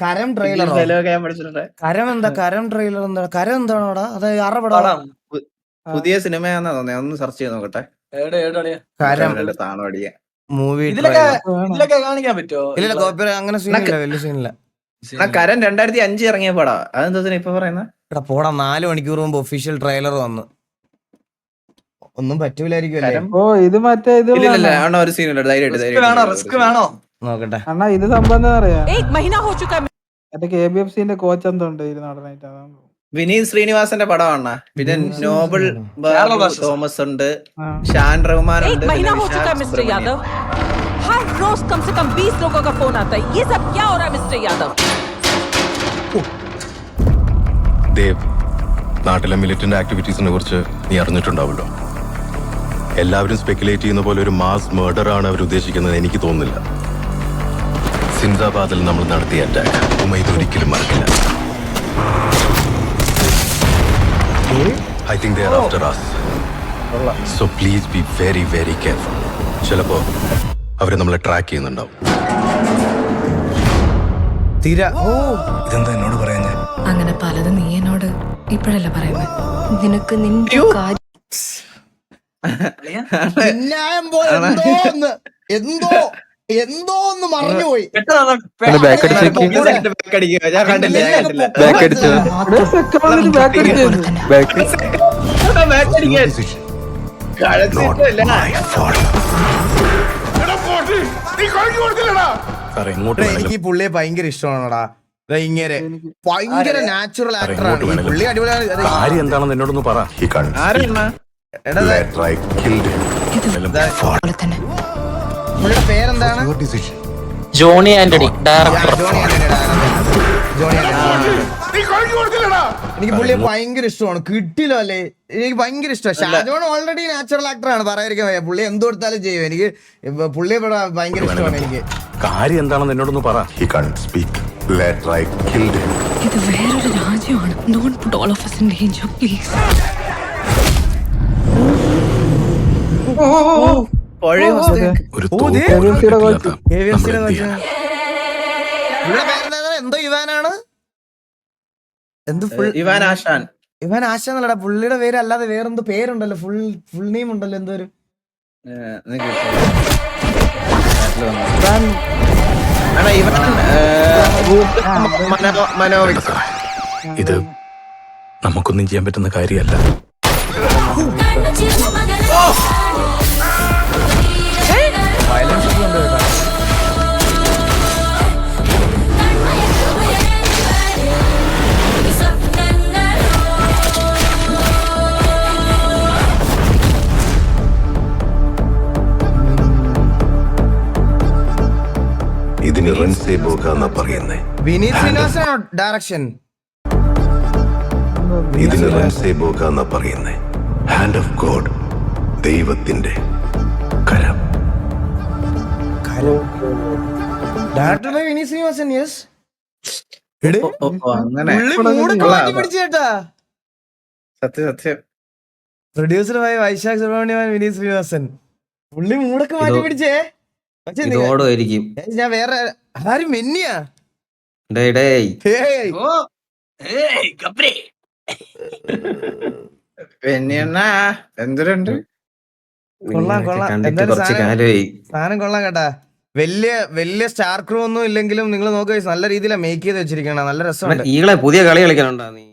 കരം ട്രെയിലറോ? കരം ട്രെയിലർ എന്താണ്? കരം എന്താണോടാ? അത് ആരുടെ പടം? പുതിയ സിനിമയാന്നാ തോന്നുന്നത്. ഒന്ന് സെർച്ച് ചെയ്ത് നോക്കട്ടെ. കരം മൂവി കാണിക്കാൻ പറ്റുമോ? ഇല്ല, കോപ്പി അങ്ങനെ സീനില്ല, വലിയ സീനില്ല. കരം 2005 ഇറങ്ങിയ പടാ. അതെന്താ ഇപ്പൊ പറയുന്നത്? എടാ പോടാ, 4 മണിക്കൂർ മുമ്പ് ഒഫീഷ്യൽ ട്രെയിലർ വന്നു. ഒന്നും പറ്റൂലായിരിക്കും. ഇത് മറ്റേ ഇത് ഒരു സീനുണ്ട്. റിസ്ക് വേണോ നോക്കട്ടെ. അണ്ണാ ഇത് സംഭവം എന്താ പറയാ, മറ്റേ KBFCന്റെ കോച്ച് എന്തുണ്ട് ഇത് നടനായിട്ട്? അതാണ് വിനീത് ശ്രീനിവാസന്റെ പടമാണ്. പിന്നെ നോബിൾ തോമസ് ഉണ്ട്, ഷാൻ റഹ്മാൻ ഉണ്ട്. हर रोज कम से कम 20 लोगों का फोन आता है. ये सब क्या हो रहा है मिस्टर यादव? ദേവ്, നാട്ടിലെ മിലിറ്റന്റ് ആക്ടിവിറ്റീസിനെ കുറിച്ച് നീ അറിഞ്ഞിട്ടുണ്ടാവുമല്ലോ. എല്ലാവരും സ്പെക്കുലേറ്റ് ചെയ്യുന്ന പോലെ ഒരു മാസ് മർഡർ ആണ് അവർ ഉദ്ദേശിക്കുന്നത് എനിക്ക് തോന്നുന്നില്ല. സിന്ദാബാദിൽ നമ്മൾ നടത്തിയ അറ്റാക്ക് ഉമൈദ് ഒരിക്കലും മറക്കില്ല. I think they are after us. So please be very very careful. ചിലപ്പോ അവര് നമ്മളെ ട്രാക്ക് ചെയ്യുന്നുണ്ടാവും. ഇതെന്താ എന്നോട് പറയാഞ്ഞേ? അങ്ങനെ പലതും നീ എന്നോട് ഇപ്പോഴല്ല പറയുന്നത്. നിനക്ക് നിന്റെ എന്തോ ഒന്ന് മറന്നുപോയി. എനിക്ക് പുള്ളിയെ ഭയങ്കര ഇഷ്ടമാണോടാ. ഇങ്ങനെ ഭയങ്കര നാച്ചുറൽ ആക്ടറാണ് പുള്ളി. അടിപൊളിയാണ്. കാര്യം എന്താണെന്ന് എന്നോടൊന്ന് പറ. പുള്ളിയുടെ പേരെന്താണ്? ജോണി ആന്റണി, ഡയറക്ടർ. എനിക്ക് പുള്ളിയെ ഭയങ്കര ഇഷ്ടമാണ്. കിട്ടില്ലോ അല്ലേ, എനിക്ക് ഭയങ്കര ഇഷ്ടമാണ്. ഷാജോൺ ഓൾറെഡി നാച്ചുറൽ ആക്ടറാണ്, പറയാതിരിക്കാൻ വയ്യ. പുള്ളി എന്ത് കൊടുത്താലും ചെയ്യും. എനിക്ക് പുള്ളിയെ ഭയങ്കര ഇഷ്ടമാണ്. എനിക്ക് കാര്യം എന്താണെന്ന് എന്നോടൊന്ന് പറ. ഇത് വേറൊരു രാജ്യമാണ്. Don't put all of us in danger, please. എന്തോ ഇവാനാണ്, ഇവാൻ ആശാൻ. ഇവാൻ ആശാൻ എന്നല്ലടാ പുള്ളിയുടെ പേര്. അല്ലാതെ വേറെന്തോ പേരുണ്ടല്ലോ, ഫുൾ നെയിം ഉണ്ടല്ലോ. എന്തോ ഒരു ഇത് നമുക്കൊന്നും ചെയ്യാൻ പറ്റുന്ന കാര്യമല്ല. ഇതിന് റൺസേ ബോഗാന്നാ പറയുന്നേ. വിനീത് ശ്രീനിവാസനാണോ ഡയറക്ഷൻ? ഇതിന് റൺസേ ബോഗാന്നാ പറയുന്നേ. ഹാൻഡ് ഓഫ് ഗോഡ്, ദൈവത്തിന്റെ കരം. Director by Vineeth Sreenivasan. Yes, സത്യം. Producer by Vaisakh Subramanian, Vineeth Sreenivasan. പുള്ളി മൂടൊക്കെ മാറ്റി പിടിച്ചേ. ഞാൻ വേറെ ആരും മെന്നിയാ. എന്തുണ്ട്? കൊള്ളാം. സാധനം കൊള്ളാം കേട്ടാ. വലിയ സ്റ്റാർ ക്രൂ ഒന്നും ഇല്ലെങ്കിലും നിങ്ങൾ നോക്കുക, നല്ല രീതിയിലാണ് മേക്ക് ചെയ്ത് വെച്ചിരിക്കണം. നല്ല രസമുണ്ട്. പുതിയ കളി കളിക്കാനുണ്ടോ നീ?